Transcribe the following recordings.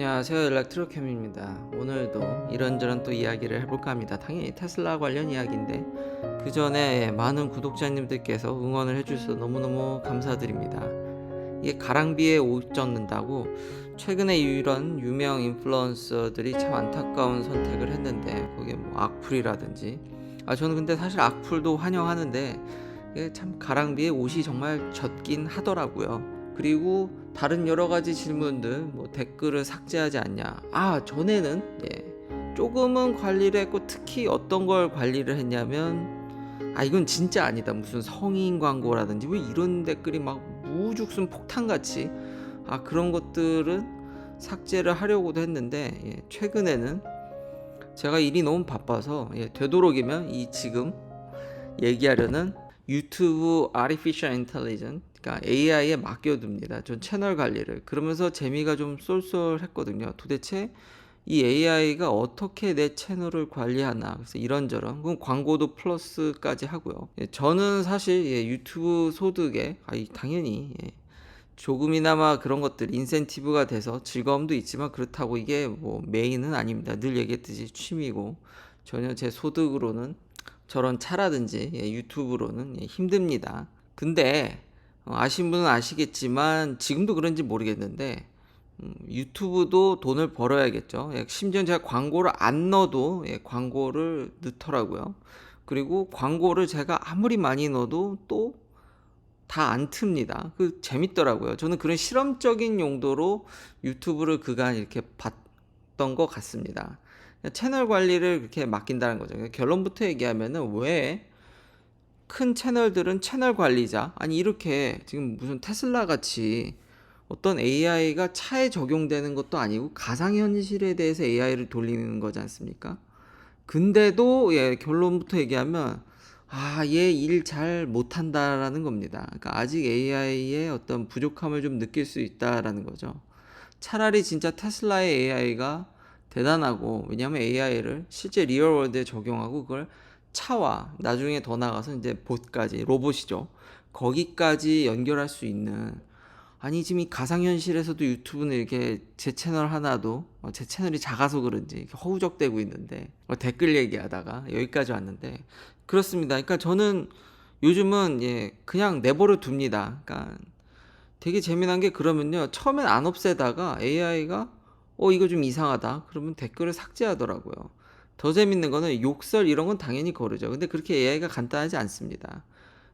안녕하세요. 일렉트로캠입니다. 오늘도 이런저런 또 이야기를 해볼까 합니다. 당연히 테슬라 관련 이야기인데 그 전에 많은 구독자님들께서 응원을 해주셔서 너무너무 감사드립니다. 이게 가랑비에 옷 젖는다고 최근에 이런 유명 인플루언서들이 참 안타까운 선택을 했는데 거기에 뭐 악플이라든지 저는 근데 사실 악플도 환영하는데 이게 참 가랑비에 옷이 정말 젖긴 하더라고요. 그리고 다른 여러 가지 질문들 뭐 댓글을 삭제하지 않냐. 전에는 조금은 관리를 했고 특히 어떤 걸 관리를 했냐면 이건 진짜 아니다. 무슨 성인 광고라든지 왜 이런 댓글이 막 무죽순 폭탄같이 그런 것들은 삭제를 하려고도 했는데 최근에는 제가 일이 너무 바빠서 되도록이면 이 지금 얘기하려는 유튜브 Artificial Intelligence, 그러니까 AI에 맡겨둡니다. 전 채널 관리를. 그러면서 재미가 좀 쏠쏠했거든요. 도대체 이 AI가 어떻게 내 채널을 관리하나. 그래서 이런저런. 그럼 광고도 플러스까지 하고요. 저는 사실 유튜브 소득에 당연히 조금이나마 그런 것들 인센티브가 돼서 즐거움도 있지만 그렇다고 이게 뭐 메인은 아닙니다. 늘 얘기했듯이 취미고 전혀 제 소득으로는 저런 차라든지 유튜브로는 힘듭니다. 근데 아신 분은 아시겠지만 지금도 그런지 모르겠는데 유튜브도 돈을 벌어야겠죠. 심지어 제가 광고를 안 넣어도 광고를 넣더라고요. 그리고 광고를 제가 아무리 많이 넣어도 또 다 안 틉니다. 재밌더라고요. 저는 그런 실험적인 용도로 유튜브를 그간 이렇게 봤던 것 같습니다. 채널 관리를 그렇게 맡긴다는 거죠. 결론부터 얘기하면은 왜 큰 채널들은 채널 관리자, 이렇게 지금 무슨 테슬라 같이 어떤 AI가 차에 적용되는 것도 아니고 가상현실에 대해서 AI를 돌리는 거지 않습니까? 근데도 결론부터 얘기하면 얘 일 잘 못한다라는 겁니다. 그러니까 아직 AI의 어떤 부족함을 좀 느낄 수 있다라는 거죠. 차라리 진짜 테슬라의 AI가 대단하고, 왜냐하면 AI를 실제 리얼월드에 적용하고 그걸 차와 나중에 더 나가서 이제 봇까지 로봇이죠. 거기까지 연결할 수 있는, 지금 이 가상현실에서도 유튜브는 이렇게 제 채널 하나도 제 채널이 작아서 그런지 이렇게 허우적대고 있는데 댓글 얘기하다가 여기까지 왔는데 그렇습니다. 그러니까 저는 요즘은 그냥 내버려 둡니다. 그러니까 되게 재미난 게 그러면요. 처음엔 안 없애다가 AI가 이거 좀 이상하다. 그러면 댓글을 삭제하더라고요. 더 재밌는 거는 욕설 이런 건 당연히 거르죠. 근데 그렇게 AI가 간단하지 않습니다.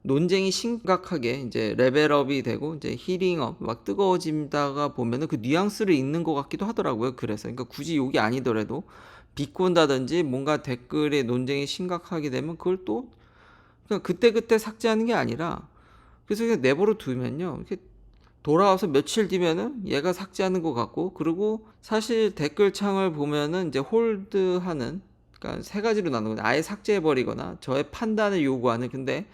논쟁이 심각하게 이제 레벨업이 되고 이제 힐링업 막 뜨거워진다가 보면은 그 뉘앙스를 읽는 것 같기도 하더라고요. 그러니까 굳이 욕이 아니더라도 비꼰다든지 뭔가 댓글에 논쟁이 심각하게 되면 그걸 또 그냥 그때그때 삭제하는 게 아니라 그래서 그냥 내버려 두면요. 이렇게 돌아와서 며칠 뒤면은 얘가 삭제하는 것 같고, 그리고 사실 댓글창을 보면은 이제 홀드하는, 그러니까 세 가지로 나누거든요. 아예 삭제해버리거나 저의 판단을 요구하는. 근데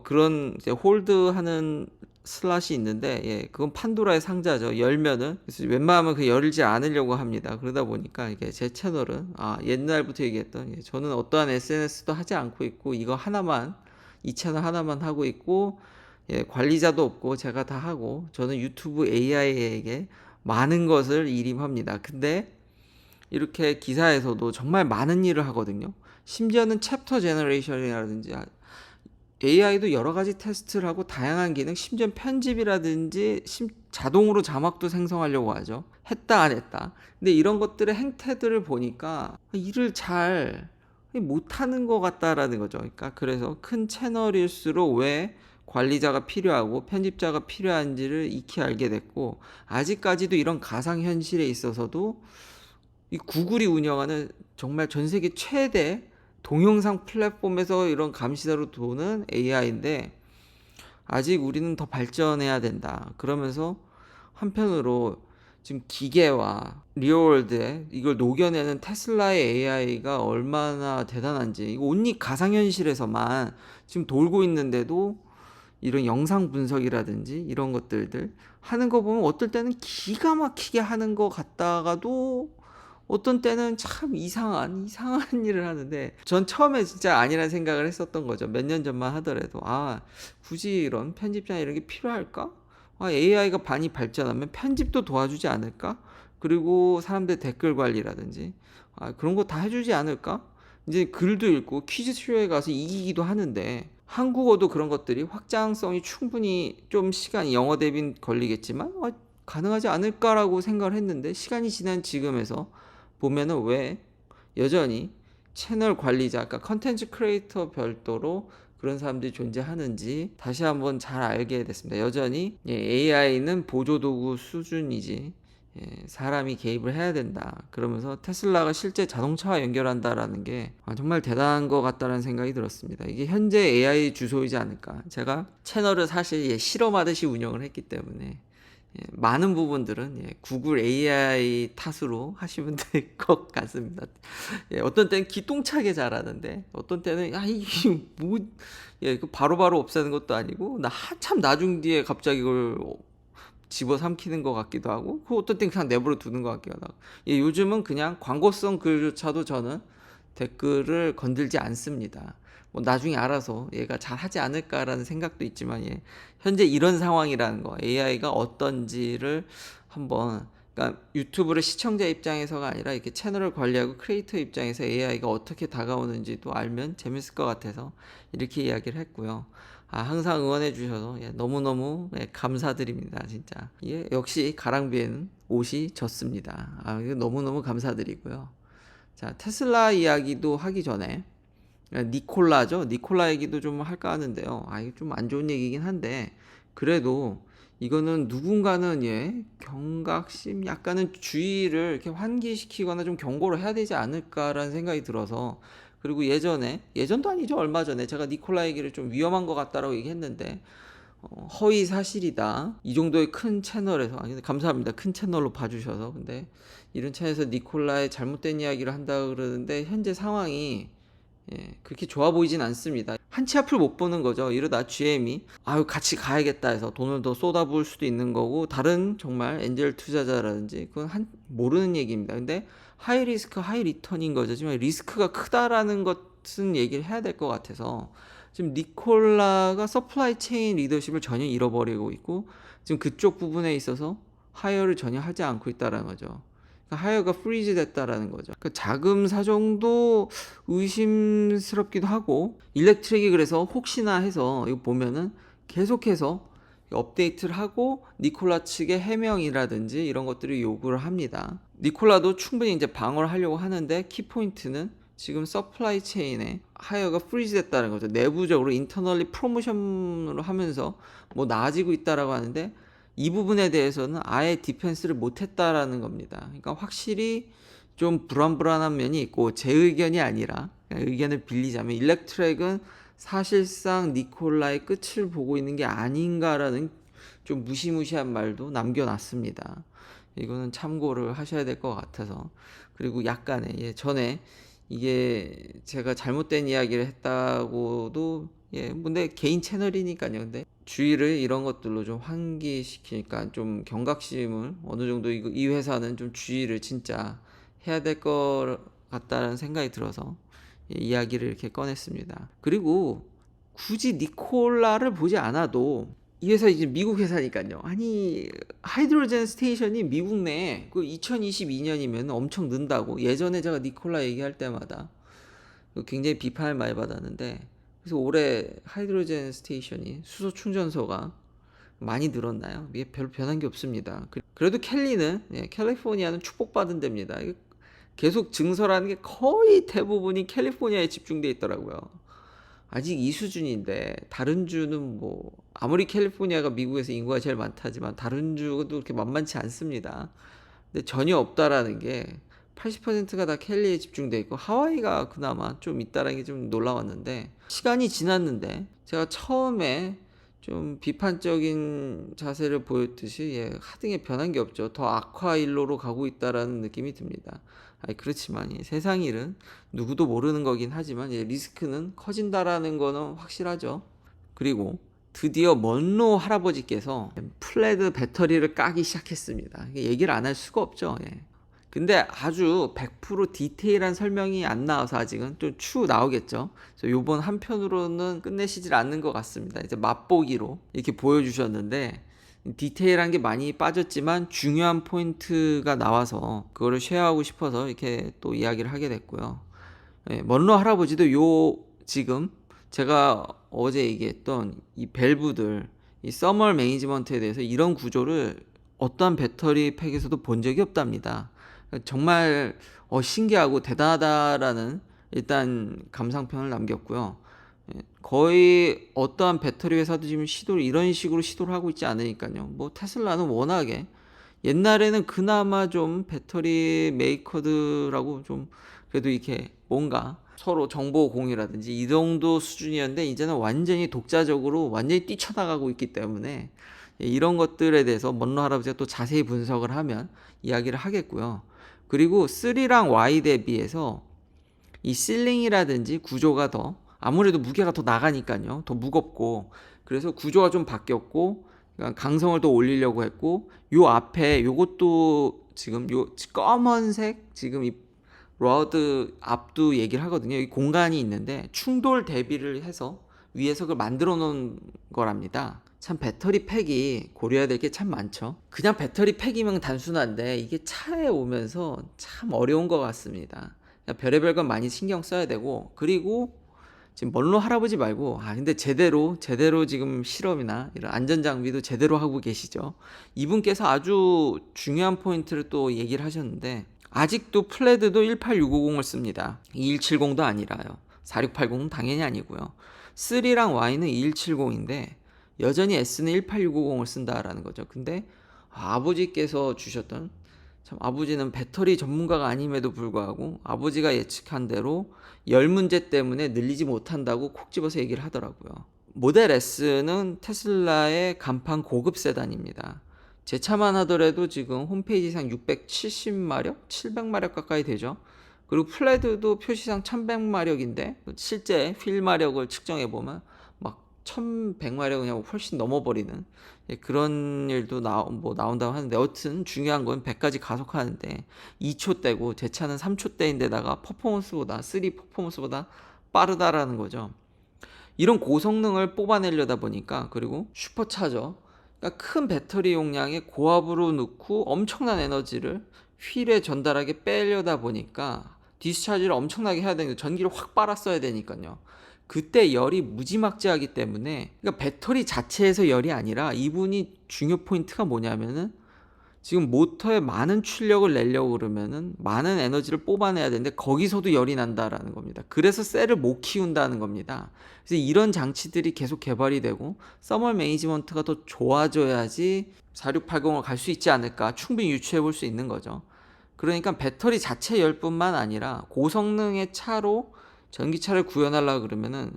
그런 이제 홀드하는 슬롯이 있는데 그건 판도라의 상자죠. 열면은. 그래서 웬만하면 열지 않으려고 합니다. 그러다 보니까 이게 제 채널은 옛날부터 얘기했던 저는 어떠한 SNS도 하지 않고 있고 이거 하나만, 이 채널 하나만 하고 있고 관리자도 없고 제가 다 하고 저는 유튜브 AI에게 많은 것을 일임합니다. 근데 이렇게 기사에서도 정말 많은 일을 하거든요. 심지어는 챕터 제너레이션이라든지 AI도 여러 가지 테스트를 하고 다양한 기능, 심지어 편집이라든지 자동으로 자막도 생성하려고 하죠. 했다 안 했다. 근데 이런 것들의 행태들을 보니까 일을 잘 못하는 것 같다라는 거죠. 그러니까 그래서 큰 채널일수록 왜 관리자가 필요하고 편집자가 필요한지를 익히 알게 됐고, 아직까지도 이런 가상현실에 있어서도 이 구글이 운영하는 정말 전 세계 최대 동영상 플랫폼에서 이런 감시자로 도는 AI인데 아직 우리는 더 발전해야 된다. 그러면서 한편으로 지금 기계와 리얼월드에 이걸 녹여내는 테슬라의 AI가 얼마나 대단한지, 이거 온리 가상현실에서만 지금 돌고 있는데도 이런 영상 분석이라든지 이런 것들들 하는 거 보면 어떨 때는 기가 막히게 하는 것 같다가도 어떤 때는 참 이상한 일을 하는데, 전 처음에 진짜 아니란 생각을 했었던 거죠. 몇 년 전만 하더라도 굳이 이런 편집자 이런 게 필요할까? AI가 많이 발전하면 편집도 도와주지 않을까? 그리고 사람들 댓글 관리라든지 그런 거 다 해주지 않을까? 이제 글도 읽고 퀴즈쇼에 가서 이기기도 하는데 한국어도 그런 것들이 확장성이 충분히 좀 시간이 영어 대비는 걸리겠지만 가능하지 않을까라고 생각을 했는데 시간이 지난 지금에서 보면은 왜 여전히 채널 관리자, 그러니까 컨텐츠 크리에이터 별도로 그런 사람들이 존재하는지 다시 한번 잘 알게 됐습니다. 여전히 AI는 보조도구 수준이지 사람이 개입을 해야 된다. 그러면서 테슬라가 실제 자동차와 연결한다라는 게 정말 대단한 것 같다는 생각이 들었습니다. 이게 현재 AI 주소이지 않을까. 제가 채널을 사실 실험하듯이 운영을 했기 때문에 많은 부분들은 구글 AI 탓으로 하시면 될 것 같습니다. 어떤 때는 기똥차게 잘하는데 어떤 때는 이게 뭐 바로바로 없애는 것도 아니고 나 한참 나중 뒤에 갑자기 이걸 집어삼키는 것 같기도 하고 어떤 때는 그냥 내버려 두는 것 같기도 하고 요즘은 그냥 광고성 글조차도 저는 댓글을 건들지 않습니다. 뭐 나중에 알아서 얘가 잘 하지 않을까라는 생각도 있지만 현재 이런 상황이라는 거 AI가 어떤지를 한번 그러니까 유튜브를 시청자 입장에서가 아니라 이렇게 채널을 관리하고 크리에이터 입장에서 AI가 어떻게 다가오는지도 알면 재밌을 것 같아서 이렇게 이야기를 했고요. 항상 응원해 주셔서 너무너무 감사드립니다. 진짜 역시 가랑비에는 옷이 졌습니다. 이거 너무너무 감사드리고요. 자, 테슬라 이야기도 하기 전에 니콜라죠. 니콜라 얘기도 좀 할까 하는데요. 이게 좀 안 좋은 얘기긴 한데 그래도 이거는 누군가는 경각심 약간은 주의를 이렇게 환기시키거나 좀 경고를 해야 되지 않을까라는 생각이 들어서 그리고 예전도 아니죠. 얼마 전에 제가 니콜라 얘기를 좀 위험한 것 같다라고 얘기했는데 허위 사실이다. 이 정도의 큰 채널에서 감사합니다. 큰 채널로 봐주셔서 근데 이런 채널에서 니콜라의 잘못된 이야기를 한다 그러는데 현재 상황이 그렇게 좋아 보이진 않습니다. 한 치 앞을 못 보는 거죠. 이러다 GM이 같이 가야겠다 해서 돈을 더 쏟아부을 수도 있는 거고 다른 정말 엔젤 투자자라든지 그건 모르는 얘기입니다. 근데 하이 리스크 하이 리턴인 거죠. 지금 리스크가 크다라는 것은 얘기를 해야 될 것 같아서 지금 니콜라가 서플라이 체인 리더십을 전혀 잃어버리고 있고 지금 그쪽 부분에 있어서 하이어를 전혀 하지 않고 있다는 거죠. 하이어가 프리즈 됐다라는 거죠. 자금 사정도 의심스럽기도 하고 일렉트릭이 그래서 혹시나 해서 이거 보면은 계속해서 업데이트를 하고 니콜라 측의 해명이라든지 이런 것들을 요구를 합니다. 니콜라도 충분히 이제 방어를 하려고 하는데 키포인트는 지금 서플라이 체인에 하이어가 프리즈 됐다는 거죠. 내부적으로 인터널리 프로모션으로 하면서 뭐 나아지고 있다라고 하는데 이 부분에 대해서는 아예 디펜스를 못했다라는 겁니다. 그러니까 확실히 좀 불안불안한 면이 있고 제 의견이 아니라 의견을 빌리자면 일렉트랙은 사실상 니콜라의 끝을 보고 있는 게 아닌가라는 좀 무시무시한 말도 남겨놨습니다. 이거는 참고를 하셔야 될 것 같아서 그리고 약간의 전에 이게 제가 잘못된 이야기를 했다고도 근데 개인 채널이니까요. 근데 주의를 이런 것들로 좀 환기시키니까 좀 경각심을 어느 정도 이 회사는 좀 주의를 진짜 해야 될 것 같다는 생각이 들어서 이야기를 이렇게 꺼냈습니다. 그리고 굳이 니콜라를 보지 않아도 이 회사 이제 미국 회사니까요. 하이드로젠 스테이션이 미국 내에 2022년이면 엄청 는다고 예전에 제가 니콜라 얘기할 때마다 굉장히 비판을 많이 받았는데 그래서 올해 하이드로젠 스테이션이 수소 충전소가 많이 늘었나요? 이게 별로 변한 게 없습니다. 그래도 캘리포니아는 축복받은 데입니다. 계속 증설하는 게 거의 대부분이 캘리포니아에 집중돼 있더라고요. 아직 이 수준인데 다른 주는 뭐 아무리 캘리포니아가 미국에서 인구가 제일 많다지만 다른 주도 그렇게 만만치 않습니다. 근데 전혀 없다라는 게 80%가 다 캘리에 집중돼 있고 하와이가 그나마 좀 있다라는 게 좀 놀라웠는데 시간이 지났는데 제가 처음에 좀 비판적인 자세를 보였듯이 하등에 변한 게 없죠. 더 악화 일로로 가고 있다라는 느낌이 듭니다. 그렇지만 세상 일은 누구도 모르는 거긴 하지만 리스크는 커진다라는 거는 확실하죠. 그리고 드디어 먼로 할아버지께서 플레드 배터리를 까기 시작했습니다. 얘기를 안 할 수가 없죠. 근데 아주 100% 디테일한 설명이 안 나와서 아직은 좀 추후 나오겠죠. 그래서 요번 한 편으로는 끝내시질 않는 것 같습니다. 이제 맛보기로 이렇게 보여주셨는데 디테일한 게 많이 빠졌지만 중요한 포인트가 나와서 그거를 쉐어하고 싶어서 이렇게 또 이야기를 하게 됐고요. 예, 먼로 할아버지도 지금 제가 어제 얘기했던 이 밸브들, 이 서멀 매니지먼트에 대해서 이런 구조를 어떠한 배터리 팩에서도 본 적이 없답니다. 정말 신기하고 대단하다라는 일단 감상평을 남겼고요. 예, 거의 어떠한 배터리 회사도 지금 이런 식으로 시도를 하고 있지 않으니까요. 뭐 테슬라는 워낙에 옛날에는 그나마 좀 배터리 메이커들하고 좀 그래도 이렇게 뭔가 서로 정보 공유라든지 이 정도 수준이었는데 이제는 완전히 독자적으로 완전히 뛰쳐나가고 있기 때문에 이런 것들에 대해서 먼로 할아버지가 또 자세히 분석을 하면 이야기를 하겠고요. 그리고 3랑 Y 대비해서 이 실링이라든지 구조가 더 아무래도 무게가 더 나가니까요. 더 무겁고 그래서 구조가 좀 바뀌었고 강성을 더 올리려고 했고 요 앞에 요것도 지금 요 검은색 지금 이 러드 앞도 얘기를 하거든요. 이 공간이 있는데 충돌 대비를 해서 위에서 그걸 만들어 놓은 거랍니다. 참 배터리 팩이 고려해야 될 게 참 많죠. 그냥 배터리 팩이면 단순한데 이게 차에 오면서 참 어려운 것 같습니다. 별의별 건 많이 신경 써야 되고 그리고 지금 먼로 할아버지 말고 근데 제대로 지금 실험이나 이런 안전 장비도 제대로 하고 계시죠. 이분께서 아주 중요한 포인트를 또 얘기를 하셨는데 아직도 플레드도 18650을 씁니다. 2170도 아니라요. 4680은 당연히 아니고요. 3랑 Y는 2170인데 여전히 S는 18650을 쓴다라는 거죠. 근데 아버지께서 주셨던 참 아버지는 배터리 전문가가 아님에도 불구하고 아버지가 예측한 대로 열 문제 때문에 늘리지 못한다고 콕 집어서 얘기를 하더라고요. 모델 S는 테슬라의 간판 고급 세단입니다. 제 차만 하더라도 지금 홈페이지상 670마력, 700마력 가까이 되죠. 그리고 플레드도 표시상 1100마력인데 실제 휠 마력을 측정해 보면 막 1100마력은 그냥 훨씬 넘어버리는 그런 일도 나온다고 하는데 여튼 중요한 건 100까지 가속하는데 2초대고 제 차는 3초대인데다가 퍼포먼스보다 빠르다라는 거죠. 이런 고성능을 뽑아내려다 보니까 그리고 슈퍼차저 그러니까 큰 배터리 용량의 고압으로 넣고 엄청난 에너지를 휠에 전달하게 빼려다 보니까 디스차지를 엄청나게 해야 되는데 전기를 확 빨았어야 되니까요. 그때 열이 무지막지하기 때문에 그러니까 배터리 자체에서 열이 아니라 이분이 중요 포인트가 뭐냐면은 지금 모터에 많은 출력을 내려고 그러면은 많은 에너지를 뽑아내야 되는데 거기서도 열이 난다라는 겁니다. 그래서 셀을 못 키운다는 겁니다. 그래서 이런 장치들이 계속 개발이 되고 서멀 매니지먼트가 더 좋아져야지 4680을 갈 수 있지 않을까 충분히 유추해 볼 수 있는 거죠. 그러니까 배터리 자체 열뿐만 아니라 고성능의 차로 전기차를 구현하려고 그러면은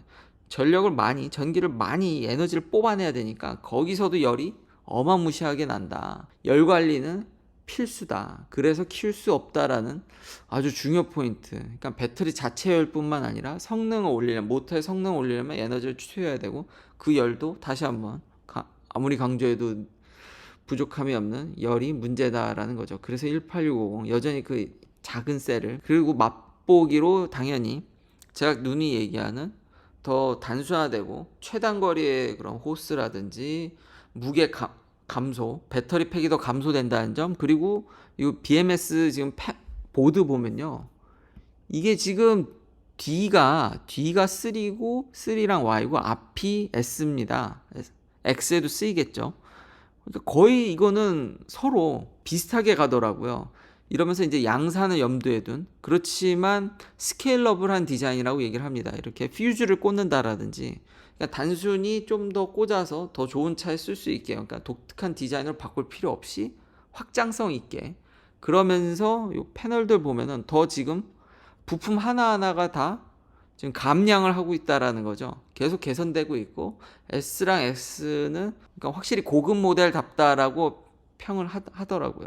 전기를 많이 에너지를 뽑아내야 되니까 거기서도 열이 어마무시하게 난다. 열 관리는 필수다. 그래서 키울 수 없다라는 아주 중요 포인트. 그러니까 배터리 자체 열뿐만 아니라 모터의 성능을 올리려면 에너지를 추출해야 되고 그 열도 다시 한번 아무리 강조해도 부족함이 없는 열이 문제다라는 거죠. 그래서 18650 여전히 그 작은 셀을 그리고 맛보기로 당연히 제가 눈이 얘기하는 더 단순화되고 최단거리의 그런 호스라든지 무게 감소, 배터리 팩이 더 감소된다는 점 그리고 이 BMS 지금 보드 보면요. 이게 지금 D가 3고 3랑 Y고 앞이 S입니다. X에도 쓰이겠죠. 그러니까 거의 이거는 서로 비슷하게 가더라고요. 이러면서 이제 양산을 염두에 둔 그렇지만 스케일러블한 디자인이라고 얘기를 합니다. 이렇게 퓨즈를 꽂는다라든지 그러니까 단순히 좀 더 꽂아서 더 좋은 차에 쓸 수 있게 그러니까 독특한 디자인을 바꿀 필요 없이 확장성 있게 그러면서 이 패널들 보면은 더 지금 부품 하나하나가 다 지금 감량을 하고 있다라는 거죠. 계속 개선되고 있고 S랑 X는 그러니까 확실히 고급 모델답다라고 평을 하더라고요.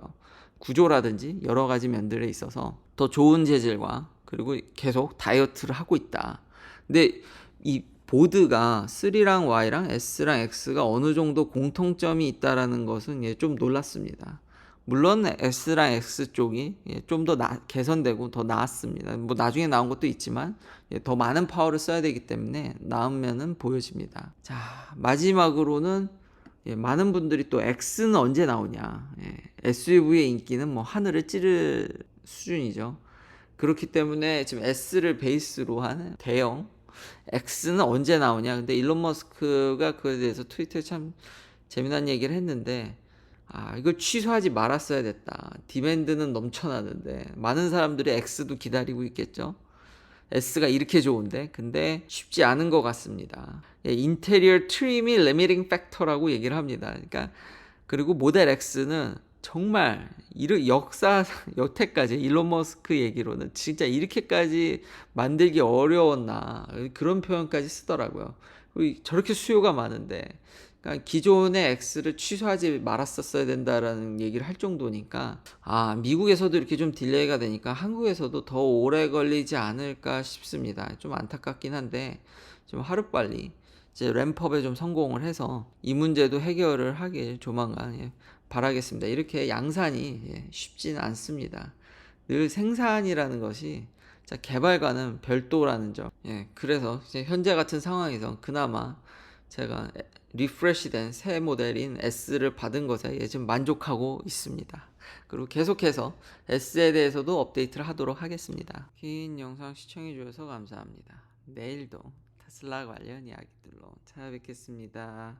구조라든지 여러 가지 면들에 있어서 더 좋은 재질과 그리고 계속 다이어트를 하고 있다. 근데 이 보드가 3랑 Y랑 S랑 X가 어느 정도 공통점이 있다라는 것은 좀 놀랐습니다. 물론 S랑 X 쪽이 좀 더 개선되고 더 나았습니다. 뭐 나중에 나온 것도 있지만 더 많은 파워를 써야 되기 때문에 나은 면은 보여집니다. 자, 마지막으로는 예, 많은 분들이 또 X는 언제 나오냐. 예, SUV의 인기는 뭐 하늘을 찌를 수준이죠. 그렇기 때문에 지금 S를 베이스로 하는 대형 X는 언제 나오냐. 근데 일론 머스크가 그에 대해서 트위터에 참 재미난 얘기를 했는데, 이걸 취소하지 말았어야 됐다. 디맨드는 넘쳐나는데 많은 사람들이 X도 기다리고 있겠죠. S가 이렇게 좋은데, 근데 쉽지 않은 것 같습니다. 예, 인테리어 트림이 리미팅 팩터라고 얘기를 합니다. 그러니까 그리고 모델 X는 정말 역사 여태까지 일론 머스크 얘기로는 진짜 이렇게까지 만들기 어려웠나, 그런 표현까지 쓰더라고요. 저렇게 수요가 많은데, 그러니까 기존의 X를 취소하지 말았었어야 된다라는 얘기를 할 정도니까, 미국에서도 이렇게 좀 딜레이가 되니까 한국에서도 더 오래 걸리지 않을까 싶습니다. 좀 안타깝긴 한데 좀 하루빨리 이제 램프업에 좀 성공을 해서 이 문제도 해결을 하길 조만간, 예, 바라겠습니다. 이렇게 양산이, 예, 쉽지는 않습니다. 늘 생산이라는 것이 개발과는 별도라는 점. 예, 그래서 이제 현재 같은 상황에서 그나마 제가 리프레시된 새 모델인 S를 받은 것에, 예, 지금 만족하고 있습니다. 그리고 계속해서 S에 대해서도 업데이트를 하도록 하겠습니다. 긴 영상 시청해 주셔서 감사합니다. 내일도 테슬라 관련 이야기들로 찾아뵙겠습니다.